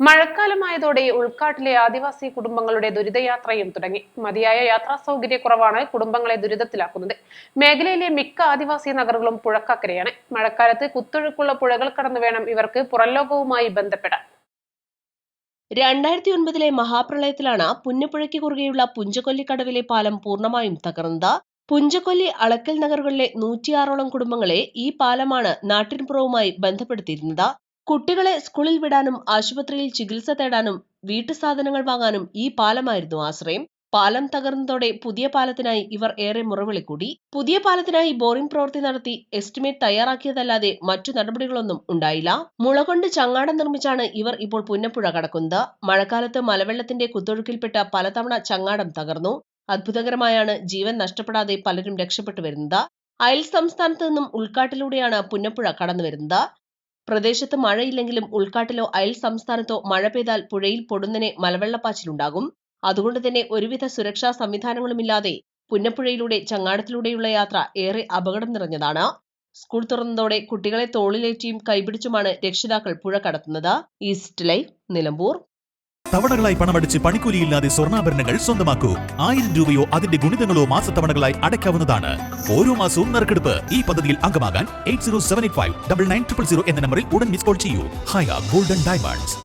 മഴക്കാലമായതോടെ ഉൾക്കാട്ടിലെ ആദിവാസി കുടുംബങ്ങളുടെ ദുരിതയാത്രയും തുടങ്ങി. മതിയായ യാത്രാ സൗകര്യക്കുറവാണ് കുടുംബങ്ങളെ ദുരിതത്തിലാക്കുന്നത്. മേഖലയിലെ മിക്ക ആദിവാസി നഗരങ്ങളും പുഴക്കക്കരയാണ്. മഴക്കാലത്ത് കുത്തൊഴുക്കുള്ള പുഴകൾ കടന്നു വേണം ഇവർക്ക് പുറംലോകവുമായി ബന്ധപ്പെടാൻ. 2009 മഹാപ്രളയത്തിലാണ് പുന്നപ്പുഴയ്ക്ക് കുറുകെയുള്ള പുഞ്ചക്കൊല്ലിക്കടവിലെ പാലം പൂർണ്ണമായും തകർന്നത്. പുഞ്ചക്കൊല്ലി, അളക്കൽ നഗറുകളിലെ 106ഓളം കുടുംബങ്ങളെ ഈ പാലമാണ് നാട്ടിൻപുറവുമായി ബന്ധപ്പെടുത്തിയിരുന്നത്. കുട്ടികളെ സ്കൂളിൽ വിടാനും ആശുപത്രിയിൽ ചികിത്സ തേടാനും വീട്ടുസാധനങ്ങൾ വാങ്ങാനും ഈ പാലമായിരുന്നു ആശ്രയം. പാലം തകർന്നതോടെ പുതിയ പാലത്തിനായി ഇവർ ഏറെ മുറവിളി കൂടി. പുതിയ പാലത്തിനായി ബോറിംഗ് പ്രവൃത്തി നടത്തി എസ്റ്റിമേറ്റ് തയ്യാറാക്കിയതല്ലാതെ മറ്റു നടപടികളൊന്നും ഉണ്ടായില്ല. മുളകൊണ്ട് ചങ്ങാടം നിർമ്മിച്ചാണ് ഇവർ ഇപ്പോൾ പുന്നപ്പുഴ കടക്കുന്നത്. മഴക്കാലത്ത് മലവെള്ളത്തിന്റെ കുത്തൊഴുക്കിൽപ്പെട്ട പലതവണ ചങ്ങാടം തകർന്നു. അത്ഭുതകരമായാണ് ജീവൻ നഷ്ടപ്പെടാതെ പലരും രക്ഷപ്പെട്ടു വരുന്നത്. അയൽ സംസ്ഥാനത്ത് നിന്നും ഉൾക്കാട്ടിലൂടെയാണ് പുന്നപ്പുഴ കടന്നുവരുന്നത്. പ്രദേശത്ത് മഴയില്ലെങ്കിലും ഉൾക്കാട്ടിലോ അയൽ സംസ്ഥാനത്തോ മഴ പെയ്താൽ പുഴയിൽ പൊടുന്നനെ മലവെള്ളപ്പാച്ചിലുണ്ടാകും. അതുകൊണ്ട് തന്നെ ഒരുവിധ സുരക്ഷാ സംവിധാനങ്ങളുമില്ലാതെ പുന്നപ്പുഴയിലൂടെ ചങ്ങാടത്തിലൂടെയുള്ള യാത്ര ഏറെ അപകടം നിറഞ്ഞതാണ്. സ്കൂൾ തുറന്നതോടെ കുട്ടികളെ തോളിലേറ്റിയും കൈപിടിച്ചുമാണ് രക്ഷിതാക്കൾ പുഴ കടത്തുന്നത്. East Live, Nilambur. തവണകളായി പണമടിച്ച് പണിക്കൂലിയില്ലാതെ സ്വർണ്ണാഭരണങ്ങൾ സ്വന്തമാക്കൂ. 1000 രൂപയോ അതിന്റെ ഗുണിതങ്ങളോ മാസത്തവണകളായി അടയ്ക്കാവുന്നതാണ്. ഓരോ മാസവും നറുക്കെടുപ്പ്. ഈ പദ്ധതിയിൽ അംഗമാകാൻ 8078599000 എന്ന നമ്പറിൽ ഉടൻ മിസ് കോൾ ചെയ്യൂ. ഹയ ഗോൾഡൻ ഡയമണ്ട്സ്.